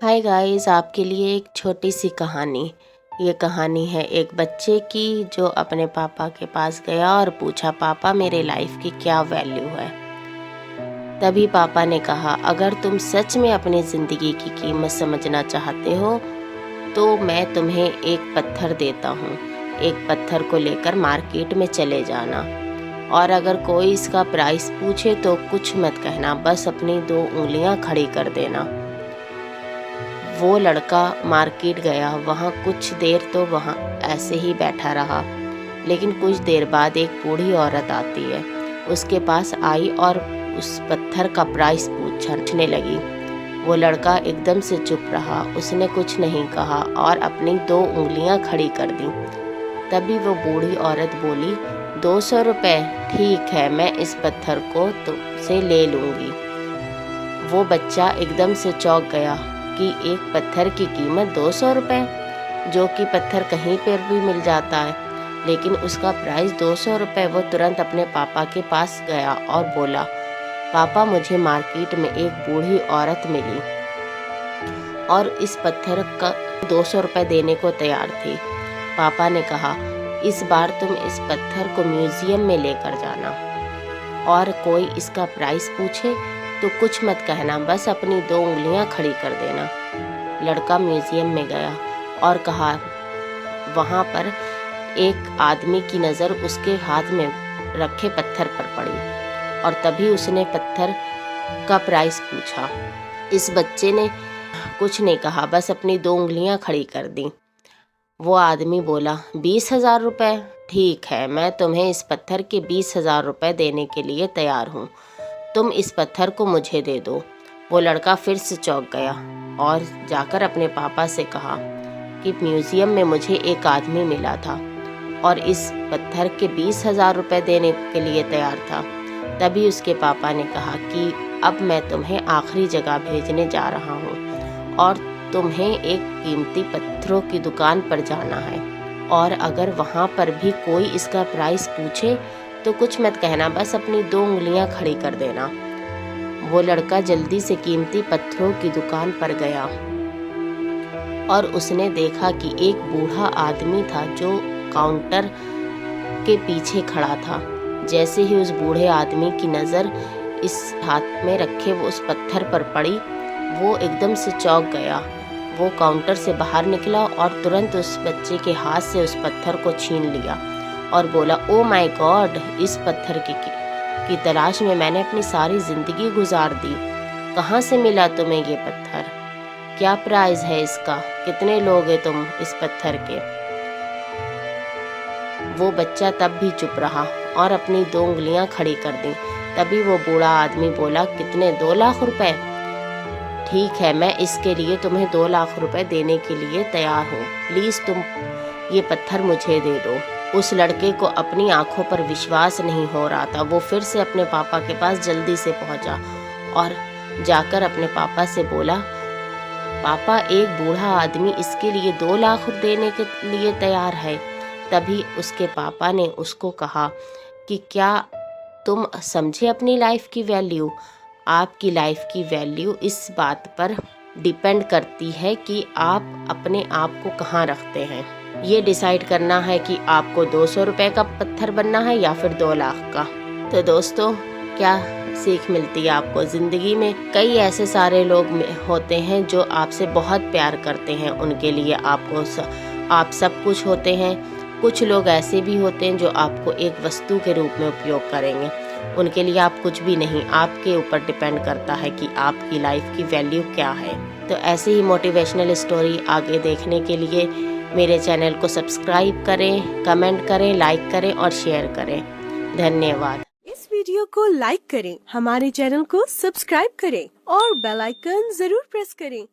Hi guys, आपके लिए एक छोटी सी कहानी। ये कहानी है एक बच्चे की जो अपने पापा के पास गया और पूछा, पापा मेरे लाइफ की क्या वैल्यू है। तभी पापा ने कहा, अगर तुम सच में अपनी ज़िंदगी की कीमत समझना चाहते हो तो मैं तुम्हें एक पत्थर देता हूँ। एक पत्थर को लेकर मार्केट में चले जाना और अगर कोई इसका प्राइस पूछे तो कुछ मत कहना, बस अपनी 2 उंगलियां खड़ी कर देना। वो लड़का मार्केट गया, वहाँ कुछ देर तो वहाँ ऐसे ही बैठा रहा, लेकिन कुछ देर बाद एक बूढ़ी औरत आती है, उसके पास आई और उस पत्थर का प्राइस पूछने लगी। वो लड़का एकदम से चुप रहा, उसने कुछ नहीं कहा और अपनी 2 उंगलियां खड़ी कर दी। तभी वो बूढ़ी औरत बोली, 200 रुपये, ठीक है, मैं इस पत्थर को तुमसे ले लूँगी। वो बच्चा एकदम से चौंक गया कि एक पत्थर की कीमत 200 रुपये, जो कि पत्थर कहीं पर भी मिल जाता है, लेकिन उसका प्राइस 200 रुपये। वो तुरंत अपने पापा के पास गया और बोला, पापा मुझे मार्केट में एक बूढ़ी औरत मिली और इस पत्थर का 200 रुपये देने को तैयार थी। पापा ने कहा, इस बार तुम इस पत्थर को म्यूज़ियम में लेकर जाना और कोई इसका प्राइस पूछे तो कुछ मत कहना, बस अपनी 2 उंगलियां खड़ी कर देना। लड़का म्यूज़ियम में गया और कहा, वहाँ पर एक आदमी की नज़र उसके हाथ में रखे पत्थर पर पड़ी और तभी उसने पत्थर का प्राइस पूछा। इस बच्चे ने कुछ नहीं कहा, बस अपनी 2 उंगलियां खड़ी कर दी। वो आदमी बोला, 20,000 रुपये, ठीक है, मैं तुम्हें इस पत्थर के 20,000 रुपये देने के लिए तैयार हूँ, तुम इस पत्थर को मुझे दे दो। वो लड़का फिर से चौंक गया और जाकर अपने पापा से कहा कि म्यूज़ियम में मुझे एक आदमी मिला था और इस पत्थर के 20,000 रुपये देने के लिए तैयार था। तभी उसके पापा ने कहा कि अब मैं तुम्हें आखिरी जगह भेजने जा रहा हूँ और तुम्हें एक कीमती पत्थरों की दुकान पर जाना है और अगर वहाँ पर भी कोई इसका प्राइस पूछे तो कुछ मत कहना, बस अपनी 2 उंगलियां खड़ी कर देना। वो लड़का जल्दी से कीमती पत्थरों की दुकान पर गया और उसने देखा कि एक बूढ़ा आदमी था जो काउंटर के पीछे खड़ा था। जैसे ही उस बूढ़े आदमी की नज़र इस हाथ में रखे वो उस पत्थर पर पड़ी, वो एकदम से चौंक गया। वो काउंटर से बाहर निकला और तुरंत उस बच्चे के हाथ से उस पत्थर को छीन लिया और बोला, ओ माय गॉड, इस पत्थर की तलाश में मैंने अपनी सारी ज़िंदगी गुजार दी। कहाँ से मिला तुम्हें ये पत्थर? क्या प्राइस है इसका? कितने लोगे तुम इस पत्थर के? वो बच्चा तब भी चुप रहा और अपनी 2 उंगलियां खड़ी कर दी। तभी वो बूढ़ा आदमी बोला, कितने? 2 लाख रुपए? ठीक है, मैं इसके लिए तुम्हें 2 लाख रुपए देने के लिए तैयार हूँ, प्लीज़ तुम ये पत्थर मुझे दे दो। उस लड़के को अपनी आंखों पर विश्वास नहीं हो रहा था। वो फिर से अपने पापा के पास जल्दी से पहुंचा और जाकर अपने पापा से बोला, पापा एक बूढ़ा आदमी इसके लिए 2 लाख देने के लिए तैयार है। तभी उसके पापा ने उसको कहा कि क्या तुम समझे अपनी लाइफ की वैल्यू? आपकी लाइफ की वैल्यू इस बात पर डिपेंड करती है कि आप अपने आप को कहाँ रखते हैं। ये डिसाइड करना है कि आपको 200 रुपये का पत्थर बनना है या फिर 2 लाख का। तो दोस्तों, क्या सीख मिलती है आपको? ज़िंदगी में कई ऐसे सारे लोग होते हैं जो आपसे बहुत प्यार करते हैं, उनके लिए आप सब कुछ होते हैं। कुछ लोग ऐसे भी होते हैं जो आपको एक वस्तु के रूप में उपयोग करेंगे, उनके लिए आप कुछ भी नहीं। आपके ऊपर डिपेंड करता है कि आपकी लाइफ की वैल्यू क्या है। तो ऐसे ही मोटिवेशनल स्टोरी आगे देखने के लिए मेरे चैनल को सब्सक्राइब करें, कमेंट करें, लाइक करें और शेयर करें। धन्यवाद। इस वीडियो को लाइक करें, हमारे चैनल को सब्सक्राइब करें और बेल आइकन जरूर प्रेस करें।